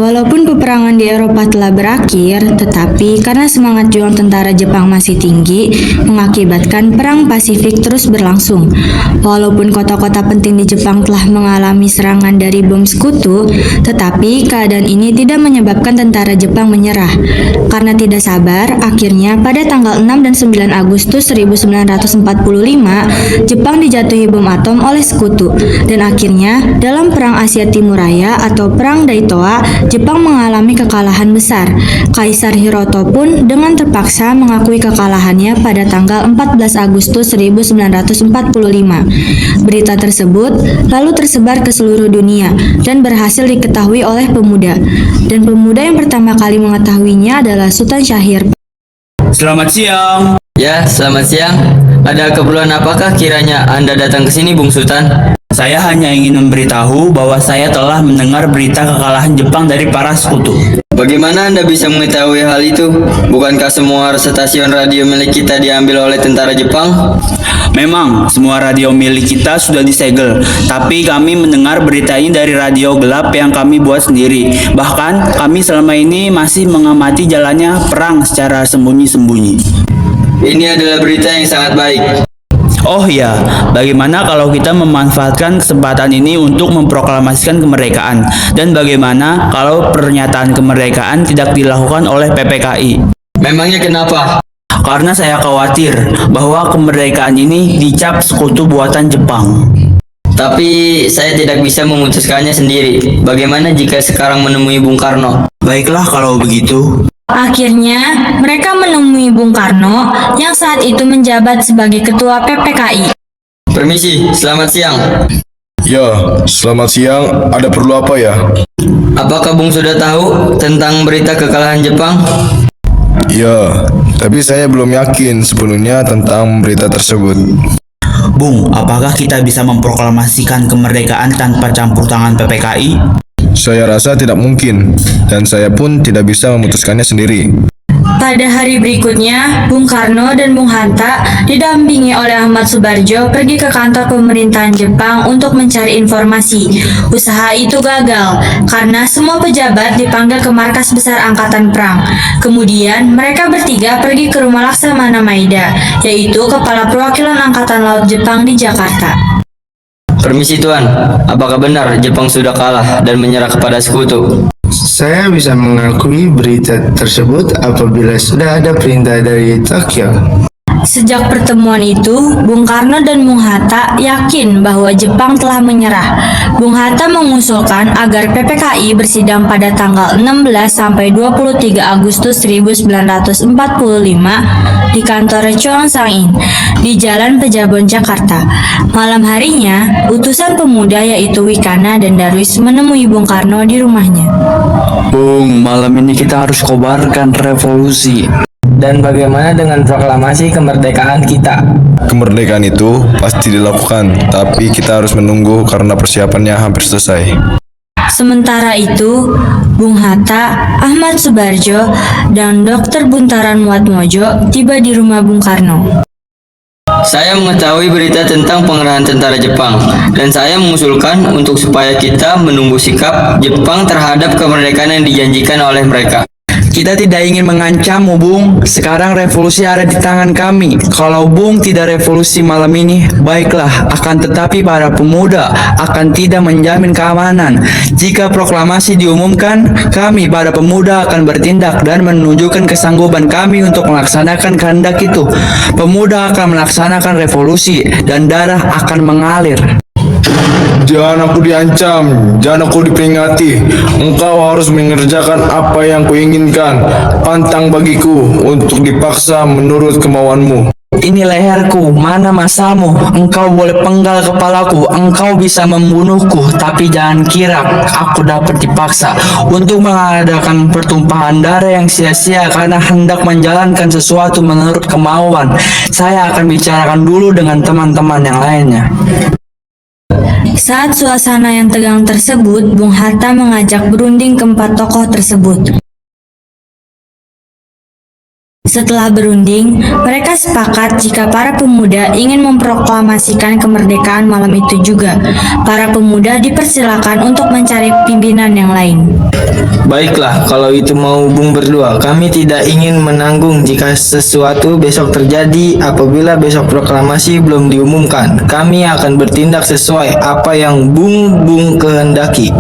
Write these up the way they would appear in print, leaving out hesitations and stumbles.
Walaupun peperangan di Eropa telah berakhir, tetapi karena semangat juang tentara Jepang masih tinggi, mengakibatkan Perang Pasifik terus berlangsung. Walaupun kota-kota penting di Jepang telah mengalami serangan dari bom sekutu, tetapi keadaan ini tidak menyebabkan tentara Jepang menyerah. Karena tidak sabar, akhirnya pada tanggal 6 dan 9 Agustus 1945, Jepang dijatuhi bom atom oleh sekutu, dan akhirnya dalam Perang Asia Timur Raya atau Perang Daitoa, Jepang mengalami kekalahan besar. Kaisar Hiroto pun dengan terpaksa mengakui kekalahannya pada tanggal 14 Agustus 1945. Berita tersebut lalu tersebar ke seluruh dunia dan berhasil diketahui oleh pemuda. Dan pemuda yang pertama kali mengetahuinya adalah Sultan Syahrir. Selamat siang. Ya, selamat siang. Ada keperluan apakah kiranya Anda datang ke sini, Bung Sultan? Saya hanya ingin memberitahu bahwa saya telah mendengar berita kekalahan Jepang dari para sekutu. Bagaimana Anda bisa mengetahui hal itu? Bukankah semua stasiun radio milik kita diambil oleh tentara Jepang? Memang, semua radio milik kita sudah disegel, tapi kami mendengar berita ini dari radio gelap yang kami buat sendiri. Bahkan, kami selama ini masih mengamati jalannya perang secara sembunyi-sembunyi. Ini adalah berita yang sangat baik. Oh ya, bagaimana kalau kita memanfaatkan kesempatan ini untuk memproklamasikan kemerdekaan? Dan bagaimana kalau pernyataan kemerdekaan tidak dilakukan oleh PPKI? Memangnya kenapa? Karena saya khawatir bahwa kemerdekaan ini dicap sekutu buatan Jepang. Tapi saya tidak bisa memutuskannya sendiri. Bagaimana jika sekarang menemui Bung Karno? Baiklah kalau begitu. Akhirnya, mereka menemui Bung Karno yang saat itu menjabat sebagai ketua PPKI. Permisi, selamat siang. Ya, selamat siang. Ada perlu apa ya? Apakah Bung sudah tahu tentang berita kekalahan Jepang? Ya, tapi saya belum yakin sepenuhnya tentang berita tersebut. Bung, apakah kita bisa memproklamasikan kemerdekaan tanpa campur tangan PPKI? Saya rasa tidak mungkin, dan saya pun tidak bisa memutuskannya sendiri. Pada hari berikutnya, Bung Karno dan Bung Hatta didampingi oleh Ahmad Subarjo pergi ke kantor pemerintahan Jepang untuk mencari informasi. Usaha itu gagal karena semua pejabat dipanggil ke markas besar angkatan perang. Kemudian mereka bertiga pergi ke rumah Laksamana Maeda, yaitu kepala perwakilan angkatan laut Jepang di Jakarta. Permisi Tuan, apakah benar Jepang sudah kalah dan menyerah kepada sekutu? Saya bisa mengakui berita tersebut apabila sudah ada perintah dari Tokyo. Sejak pertemuan itu, Bung Karno dan Bung Hatta yakin bahwa Jepang telah menyerah. Bung Hatta mengusulkan agar PPKI bersidang pada tanggal 16 sampai 23 Agustus 1945 di kantor Chongsang-in di Jalan Pejabon, Jakarta. Malam harinya, utusan pemuda yaitu Wikana dan Darwis menemui Bung Karno di rumahnya. Bung, malam ini kita harus kobarkan revolusi. Dan bagaimana dengan proklamasi kemerdekaan kita? Kemerdekaan itu pasti dilakukan, tapi kita harus menunggu karena persiapannya hampir selesai. Sementara itu, Bung Hatta, Ahmad Subarjo, dan Dr. Buntaran Muatmojo tiba di rumah Bung Karno. Saya mengetahui berita tentang pengerahan tentara Jepang, dan saya mengusulkan untuk supaya kita menunggu sikap Jepang terhadap kemerdekaan yang dijanjikan oleh mereka. Kita tidak ingin mengancammu, Bung. Sekarang revolusi ada di tangan kami. Kalau Bung tidak revolusi malam ini, baiklah. Akan tetapi para pemuda akan tidak menjamin keamanan. Jika proklamasi diumumkan, kami para pemuda akan bertindak dan menunjukkan kesanggupan kami untuk melaksanakan kehendak itu. Pemuda akan melaksanakan revolusi dan darah akan mengalir. Jangan aku diancam, jangan aku diperingati. Engkau harus mengerjakan apa yang kuinginkan. Pantang bagiku untuk dipaksa menurut kemauanmu. Ini leherku, mana masalmu? Engkau boleh penggal kepalaku, engkau bisa membunuhku, tapi jangan kira aku dapat dipaksa untuk mengadakan pertumpahan darah yang sia-sia karena hendak menjalankan sesuatu menurut kemauan. Saya akan bicarakan dulu dengan teman-teman yang lainnya. Saat suasana yang tegang tersebut, Bung Hatta mengajak berunding keempat tokoh tersebut. Setelah berunding, mereka sepakat jika para pemuda ingin memproklamasikan kemerdekaan malam itu juga. Para pemuda dipersilakan untuk mencari pimpinan yang lain. Baiklah, kalau itu mau Bung berdua, kami tidak ingin menanggung jika sesuatu besok terjadi apabila besok proklamasi belum diumumkan. Kami akan bertindak sesuai apa yang Bung kehendaki.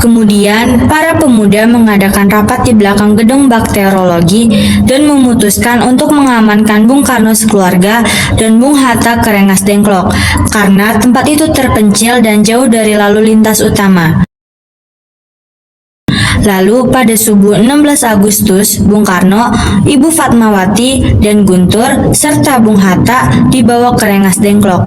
Kemudian, para pemuda mengadakan rapat di belakang gedung bakteriologi dan memutuskan untuk mengamankan Bung Karno sekeluarga dan Bung Hatta ke Rengas Dengklok karena tempat itu terpencil dan jauh dari lalu lintas utama. Lalu pada subuh 16 Agustus, Bung Karno, Ibu Fatmawati, dan Guntur, serta Bung Hatta dibawa ke Rengas Dengklok.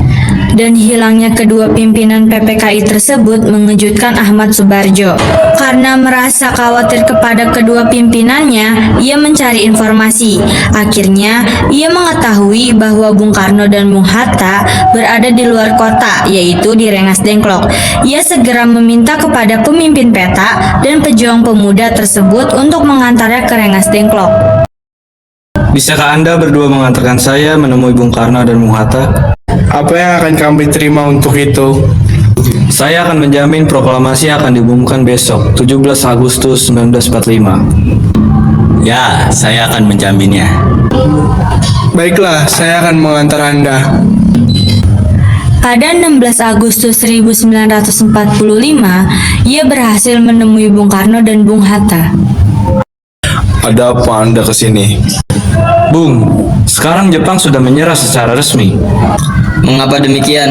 Dan hilangnya kedua pimpinan PPKI tersebut mengejutkan Ahmad Subarjo. Karena merasa khawatir kepada kedua pimpinannya, ia mencari informasi. Akhirnya, ia mengetahui bahwa Bung Karno dan Bung Hatta berada di luar kota, yaitu di Rengas Dengklok. Ia segera meminta kepada pemimpin peta dan pejuang pemuda tersebut untuk mengantarnya ke Rengas Dengklok. Bisakah Anda berdua mengantarkan saya menemui Bung Karno dan Bung Hatta? Apa yang akan kami terima untuk itu? Saya akan menjamin proklamasi akan diumumkan besok, 17 Agustus 1945. Ya, saya akan menjaminnya. Baiklah, saya akan mengantar Anda. Pada 16 Agustus 1945, ia berhasil menemui Bung Karno dan Bung Hatta. Ada apa Anda ke sini? Bung, sekarang Jepang sudah menyerah secara resmi. Mengapa demikian?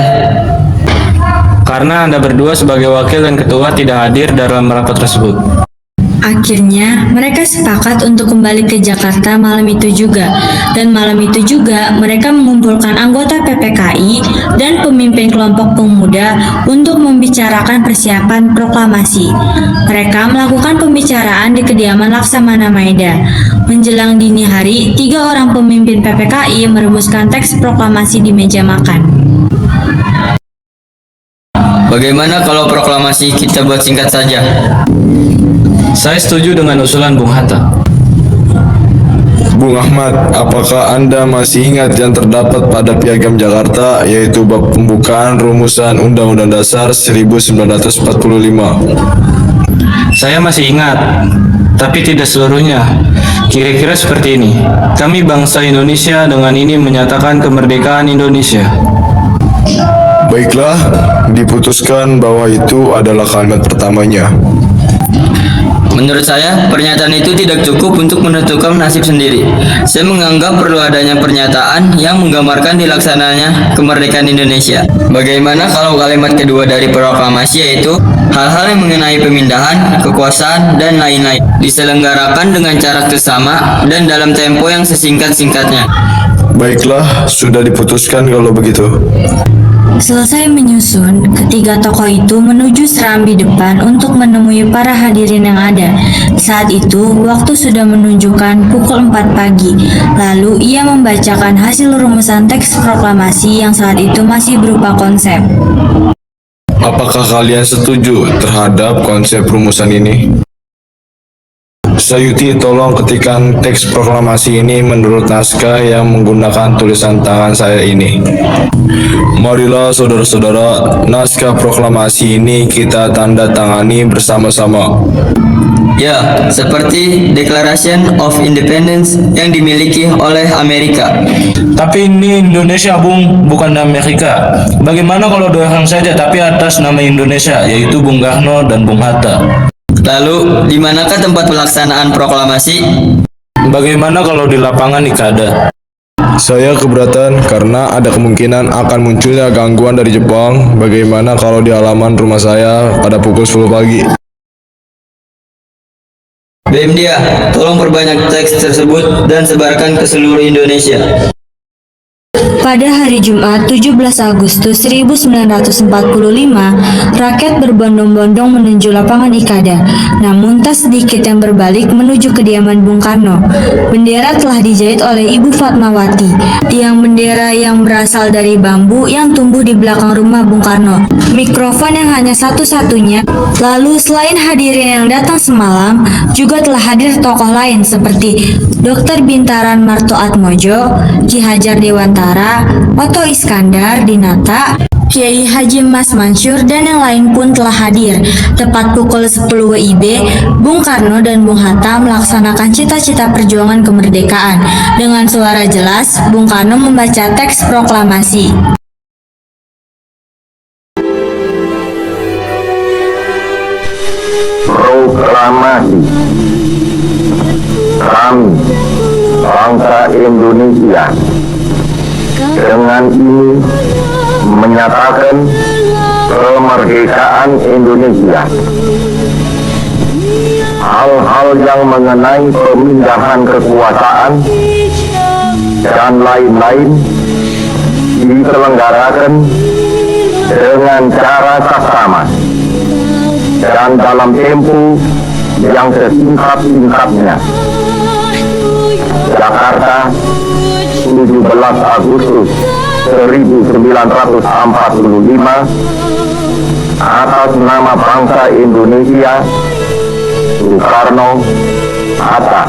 Karena Anda berdua sebagai wakil dan ketua tidak hadir dalam rapat tersebut. Akhirnya, mereka sepakat untuk kembali ke Jakarta malam itu juga. Dan malam itu juga, mereka mengumpulkan anggota PPKI dan pemimpin kelompok pemuda untuk membicarakan persiapan proklamasi. Mereka melakukan pembicaraan di kediaman Laksamana Maeda. Menjelang dini hari, 3 orang pemimpin PPKI merumuskan teks proklamasi di meja makan. Bagaimana kalau proklamasi kita buat singkat saja? Saya setuju dengan usulan Bung Hatta. Bung Ahmad, apakah Anda masih ingat yang terdapat pada Piagam Jakarta, yaitu bab pembukaan rumusan Undang-Undang Dasar 1945? Saya masih ingat, tapi tidak seluruhnya. Kira-kira seperti ini. Kami bangsa Indonesia dengan ini menyatakan kemerdekaan Indonesia. Baiklah, diputuskan bahwa itu adalah kalimat pertamanya. Menurut saya, pernyataan itu tidak cukup untuk menentukan nasib sendiri. Saya menganggap perlu adanya pernyataan yang menggambarkan dilaksananya kemerdekaan Indonesia. Bagaimana kalau kalimat kedua dari proklamasi, yaitu hal-hal yang mengenai pemindahan, kekuasaan, dan lain-lain diselenggarakan dengan cara seksama dan dalam tempo yang sesingkat-singkatnya. Baiklah, sudah diputuskan kalau begitu. Selesai menyusun, ketiga tokoh itu menuju serambi depan untuk menemui para hadirin yang ada. Saat itu, waktu sudah menunjukkan pukul 4 pagi. Lalu, ia membacakan hasil rumusan teks proklamasi yang saat itu masih berupa konsep. Apakah kalian setuju terhadap konsep rumusan ini? Sayuti, tolong ketikkan teks proklamasi ini menurut naskah yang menggunakan tulisan tangan saya ini. Marilah saudara-saudara, naskah proklamasi ini kita tanda tangani bersama-sama. Ya, seperti Declaration of Independence yang dimiliki oleh Amerika. Tapi ini Indonesia, Bung, bukan Amerika. Bagaimana kalau dua orang saja tapi atas nama Indonesia, yaitu Bung Karno dan Bung Hatta? Lalu, di manakah tempat pelaksanaan proklamasi? Bagaimana kalau di lapangan Ikada? Saya keberatan karena ada kemungkinan akan munculnya gangguan dari Jepang. Bagaimana kalau di halaman rumah saya pada pukul 10 pagi? BM Dia, tolong perbanyak teks tersebut dan sebarkan ke seluruh Indonesia. Pada hari Jumat 17 Agustus 1945, rakyat berbondong-bondong menuju lapangan Ikada. Namun tak sedikit yang berbalik menuju kediaman Bung Karno. Bendera telah dijahit oleh Ibu Fatmawati, tiang bendera yang berasal dari bambu yang tumbuh di belakang rumah Bung Karno. Mikrofon yang hanya satu-satunya. Lalu selain hadirin yang datang semalam, juga telah hadir tokoh lain seperti Dr. Bintaran Martoatmojo, Ki Hajar Dewantara, Oto Iskandar Dinata, Kiai Haji Mas Mansur, dan yang lain pun telah hadir. Tepat pukul 10 WIB, Bung Karno dan Bung Hatta melaksanakan cita-cita perjuangan kemerdekaan. Dengan suara jelas, Bung Karno membaca teks proklamasi. Proklamasi. Kami, bangsa Indonesia, dengan ini menyatakan kemerdekaan Indonesia. Hal-hal yang mengenai pemindahan kekuasaan dan lain-lain diselenggarakan dengan cara saksama dan dalam tempo yang sesingkat-singkatnya. Jakarta, 17 Agustus 1945, atas nama bangsa Indonesia, Soekarno, Hatta.